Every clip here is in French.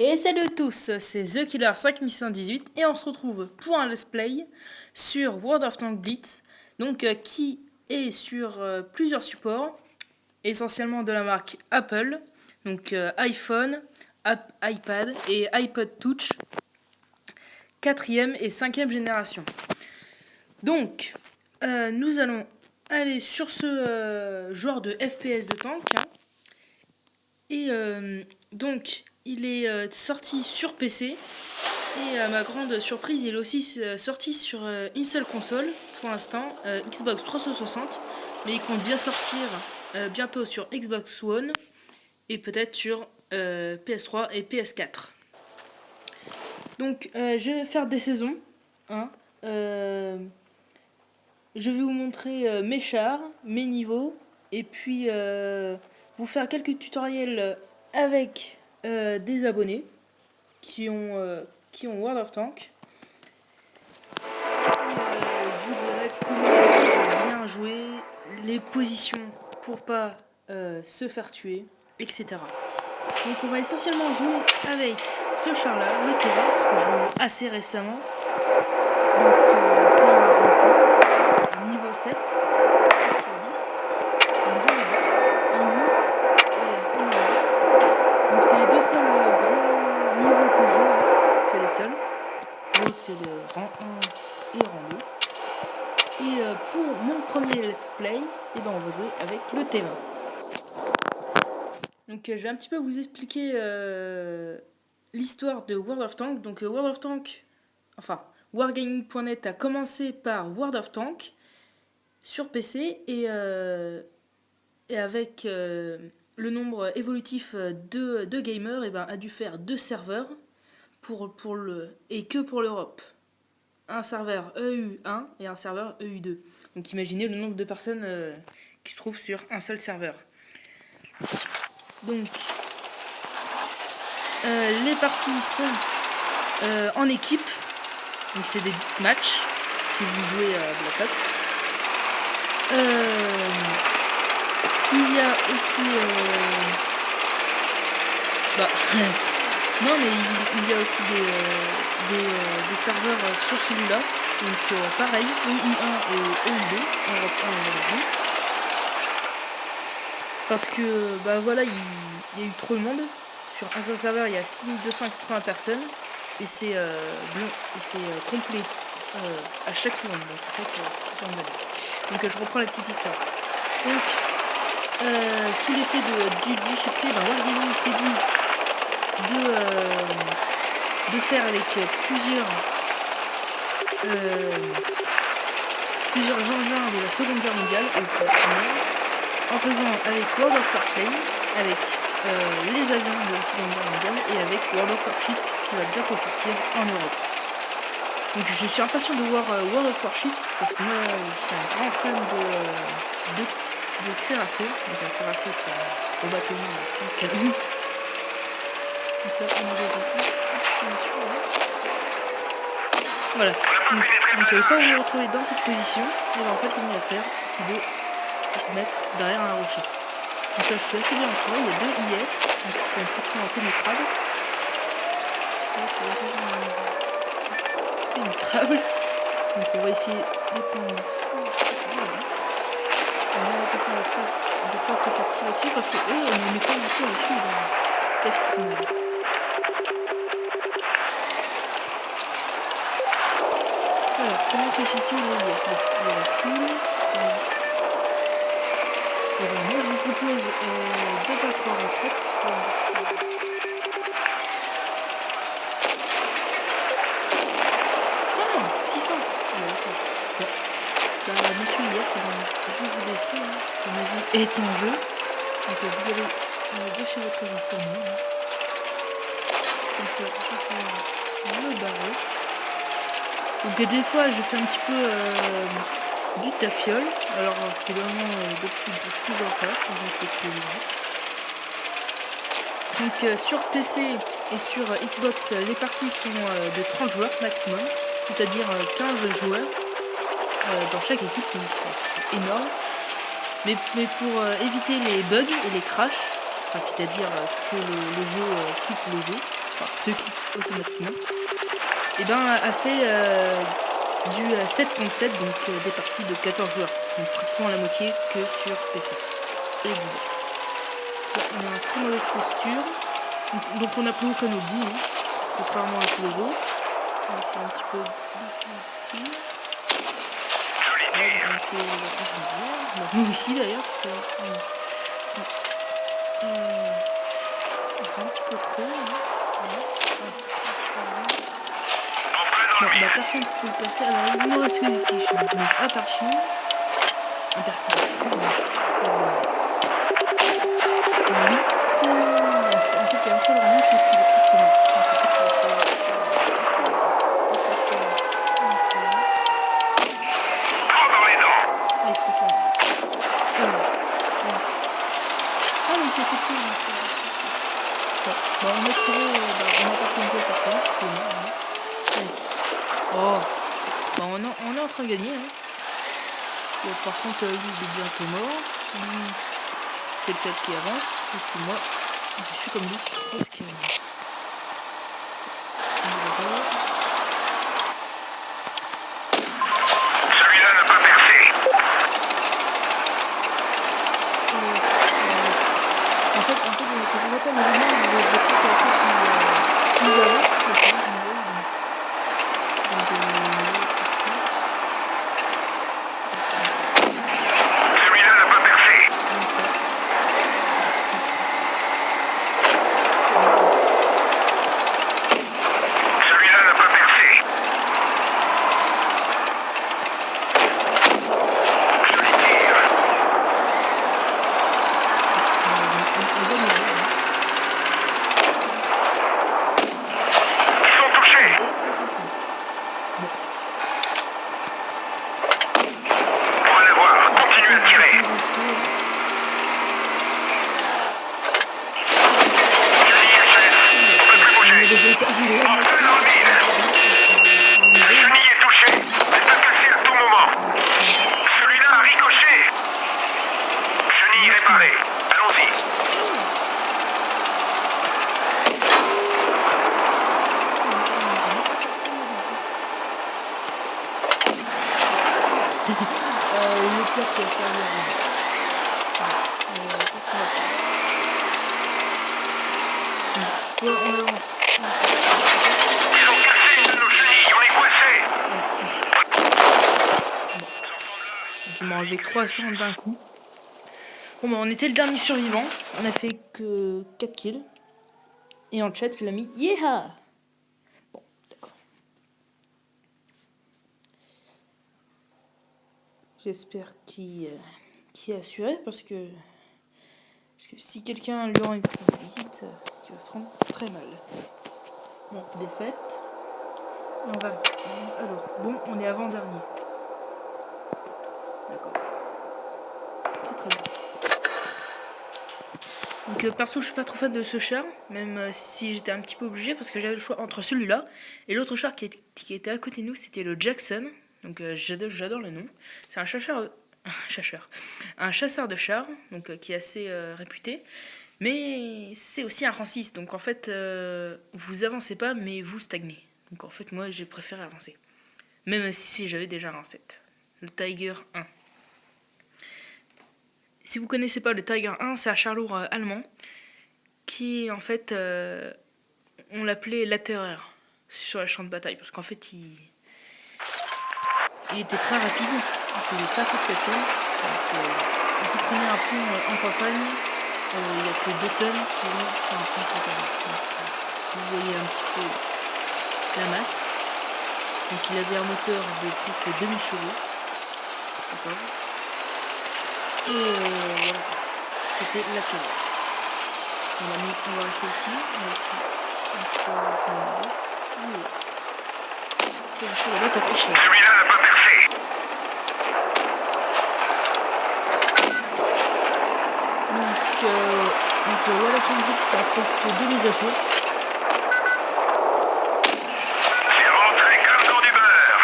Et salut à tous, c'est The Killer 5118 et on se retrouve pour un let's play sur World of Tanks Blitz, donc qui est sur plusieurs supports, essentiellement de la marque Apple, donc iPhone, iPad et iPod Touch, 4e et 5e génération. Donc, nous allons aller sur ce joueur de FPS de tank, hein, et donc il est sorti sur PC et à ma grande surprise il est aussi sorti sur une seule console pour l'instant, Xbox 360, mais il compte bien sortir bientôt sur Xbox One et peut-être sur PS3 et PS4. Donc je vais faire des saisons, hein. Je vais vous montrer mes chars, mes niveaux et puis vous faire quelques tutoriels avec des abonnés qui ont World of Tanks. Je vous dirai comment bien jouer, les positions pour pas se faire tuer, etc. Donc on va essentiellement jouer avec ce char là, le Terra, parce que je l'ai eu assez récemment. Donc c'est un recette, niveau 7 sur 10. Donc j'en ai deux, un bleu et un noir. Donc c'est les deux seuls grands niveaux que j'ai, hein. C'est les seuls. L'autre c'est le rang 1 et rang 2. Et pour mon premier let's play, on va jouer avec le T20. Donc je vais un petit peu vous expliquer l'histoire de World of Tanks. Donc World of Tanks, enfin Wargaming.net a commencé par World of Tanks sur PC et avec le nombre évolutif de gamers, a dû faire 2 serveurs et que pour l'Europe. Un serveur EU1 et un serveur EU2. Donc imaginez le nombre de personnes qui se trouvent sur un seul serveur. Donc les parties sont en équipe. Donc c'est des matchs si vous jouez à Black Ops. Il y a aussi non, mais il y a aussi des serveurs sur celui-là. Donc pareil, EU1 et EU2, Europe 1 et Europe 2. Parce que voilà, il y a eu trop de monde. Sur un seul serveur, il y a 6280 personnes et c'est complet à chaque seconde. Donc je reprends la petite histoire. Donc sous l'effet du succès, Wargaming s'est dit de faire avec plusieurs engins de la Seconde Guerre mondiale, en faisant avec World of Warplane, avec les avions de la Seconde Guerre mondiale et avec World of Warships qui va bientôt sortir en Europe. Donc je suis impatient de voir World of Warships parce que moi je suis un grand fan de cuirassés. Donc un cuirassé c'est au bâtiment, au canon. Donc là on a voilà. Donc quand vous vous retrouvez dans cette position, en fait le mieux à faire c'est de se mettre derrière un rocher. Donc là je suis assez bien entouré, il y a 2 IS, donc il faut un petit peu impénétrable. Pénétrable. Donc on va essayer de prendre. On va attention de ne pas se faire tirer dessus parce que eux on met pas du tout dessus, ça fait très mal. Alors comment se situe le IS? Il recule. Alors moi je vous propose de battre en retraite. Ah non, 600. Monsieur IS, je vais juste vous laisser, hein, parce que ma vie est en jeu. Donc vous allez gâcher votre vie pour moi. Hein. Comme ça, je vais me barrer. Donc des fois je fais un petit peu du tafiole. Alors évidemment depuis que je suis en place, je fais plus. Donc sur PC et sur Xbox, les parties sont de 30 joueurs maximum, c'est-à-dire 15 joueurs dans chaque équipe, donc c'est énorme. Mais pour éviter les bugs et les crashs, enfin, c'est-à-dire que le jeu quitte le jeu, enfin se quitte automatiquement, et ben a fait du 7 contre 7, donc des parties de 14 joueurs, donc pratiquement la moitié que sur PC et Xbox. Là, on est en très mauvaise posture, donc on a pris aucun au bout, hein, contrairement à tous les autres. C'est un petit peu difficile. Ouais, nous aussi d'ailleurs, parce que un petit peu trop. Bon, bah personne ne peut le passer. Alors il nous reste que des clichés. Donc un par chien, un par six. 8. En fait, il y a un seul rang qui est presque mort. Il se retourne. Ah mais c'est fait tout. Bon, on a tiré, on a pas fait un peu par contre. Oh, bah on est en train de gagner. Hein. Bon, par contre, lui il est bientôt mort. C'est le seul qui avance. Et puis moi, je suis comme lui. Presque. Celui-là n'a pas percé. En fait, je ne vois pas les lumières, mais je crois qu'en fait, ils avancent, c'est ça, Celui-là n'a pas percé. Celui-là n'a pas percé. Joli tir. Ils sont touchés. Pour en avoir, continuez à tirer. Chenille SS. On peut plus bouger. Mortel dans le mine. La chenille est touchée. Elle peut casser à tout moment. Celui-là a ricoché. Chenille réparée. Allons-y. le tir qui a servi à rien. Qu'est-ce qu'on va faire? Soit on avance. Ils ont cassé une de nos chenilles. On est coincés. Donc il m'a enlevé 300 d'un coup. Bon bah on était le dernier survivant. On a fait que 4 kills. Et en chat il a mis yeah. Bon, d'accord. J'espère qu'il est assuré parce que si quelqu'un lui rend une visite, il va se rendre très mal. Bon, défaite. On va. Alors, bon, on est avant-dernier. D'accord. C'est très bien. Donc perso je suis pas trop fan de ce char, même si j'étais un petit peu obligé parce que j'avais le choix entre celui-là et l'autre char qui était à côté de nous, c'était le Jackson. Donc j'adore le nom. C'est un chasseur de chars, donc qui est assez réputé. Mais c'est aussi un rang 6, donc en fait vous avancez pas mais vous stagnez. Donc en fait moi j'ai préféré avancer. Même si j'avais déjà un rang 7. Le Tiger 1. Si vous connaissez pas le Tiger 1, c'est un char lourd allemand qui en fait on l'appelait la terreur sur le champ de bataille parce qu'en fait il était très rapide, il faisait 5 ou 7 tonnes. Donc vous prenez un pont en campagne, il n'y a que 2 tonnes qui vont sur un pont en campagne. Donc, vous voyez un petit peu la masse. Donc il avait un moteur de presque 2000 chevaux. D'accord. Et voilà, c'était la terreur. On va rester ici. Celui-là n'a pas percé. Donc voilà, fin de but, ça a fait que 2 mises à jour. C'est rentré comme dans du beurre.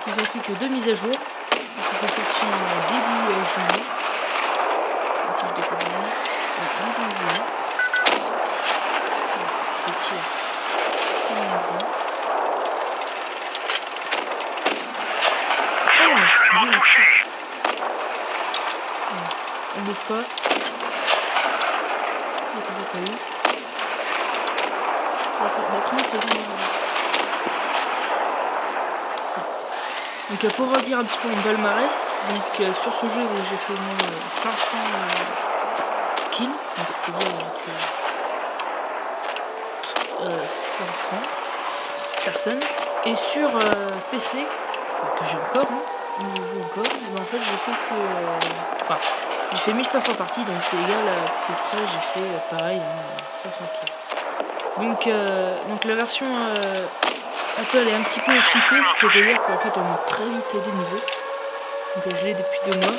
Ils ont fait que 2 mises à jour. Donc ils sont sortis en début juillet. C'est pas. Pas eu. D'après moi, c'est vraiment... Donc pour redire un petit peu mon palmarès, donc sur ce jeu j'ai fait au moins 500 kills, donc c'est-à-dire que 500 personnes. Et sur PC, enfin, que j'ai encore, je joue encore, mais en fait j'ai fait que... Enfin, j'ai fait 1500 parties, donc c'est égal à peu près, j'ai fait pareil, 500 kills. Donc la version Apple est un petit peu cheatée, c'est-à-dire qu'en fait on monte très vite de niveau. Donc je l'ai depuis 2 mois.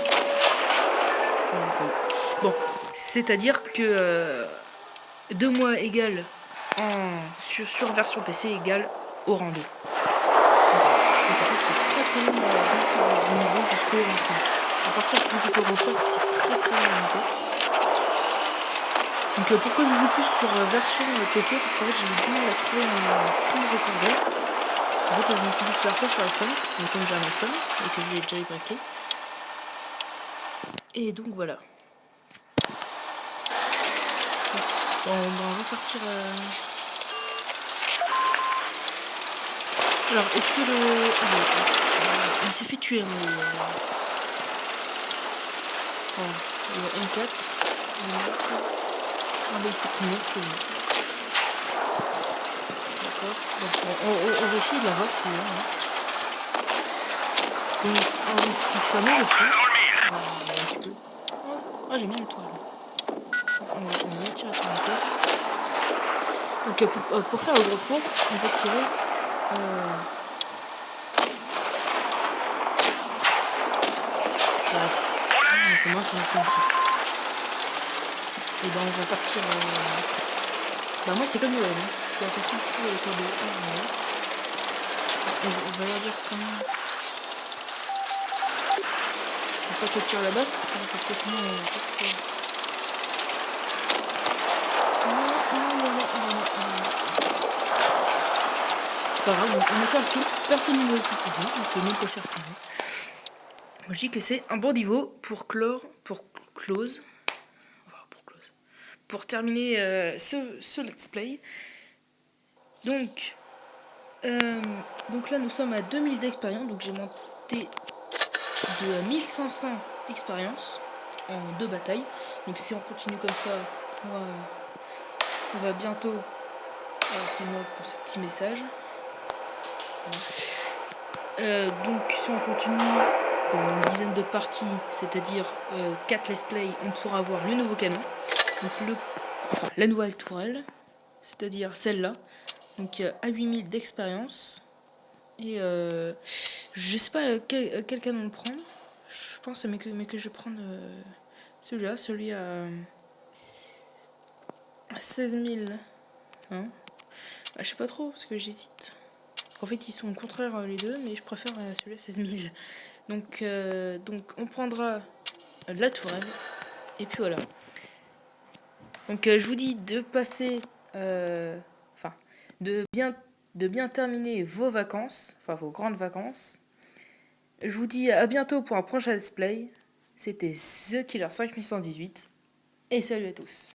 Bon, c'est-à-dire que 2 mois égale sur version PC égale au rang 2. Donc en fait c'est très très long au niveau jusqu'au rang 5. À partir de rang 5 c'est très très long. Donc pourquoi je joue plus sur version PC? Parce qu'en fait j'ai du mal à trouver un stream recorder. En fait je me suis dit de faire ça sur iPhone, mais comme j'ai un iPhone et que je l'ai déjà braqué. Et donc voilà. Bon, on va repartir. Alors, est-ce que le... il s'est fait tuer, mais... Voilà, le M4. Ah, mais il s'est pris mort, tout le monde. D'accord. Donc, on va essayer de la voir, celui-là. Donc, si ça meurt aussi... un petit peu. Ah, j'ai mis une toile. On va tirer sur un peu. Donc, pour faire le gros four, on va tirer... On commence à faire un peu. Et ben on va partir. Bah moi c'est comme Noël. J'ai l'impression que tout est autour de Noël. On va leur dire comment. On va pas que tire là-bas parce que sinon on va pas. C'est pas grave, on a fait un tour. Personne ne veut tout pour nous. On peut même pas faire ça. Moi je dis que c'est un bon niveau pour close. Pour terminer ce let's play. Donc là nous sommes à 2000 d'expérience, donc j'ai monté de 1500 expériences en 2 batailles. Donc si on continue comme ça, on va bientôt... Excuse-moi pour ce petit message. Donc si on continue dans une dizaine de parties, c'est-à-dire 4 let's play, on pourra avoir le nouveau canon. Donc la nouvelle tourelle, c'est-à-dire celle-là. Donc à 8000 d'expérience. Et je sais pas quel canon prendre. Je pense mais que je vais prendre celui-là, celui à 16 000. Hein, je sais pas trop parce que j'hésite. En fait ils sont contraires les deux, mais je préfère celui-là à 16 000. Donc on prendra la tourelle. Et puis voilà. Donc je vous dis de passer... de bien terminer vos vacances, enfin vos grandes vacances. Je vous dis à bientôt pour un prochain let's play. C'était The Killer 5118 et salut à tous.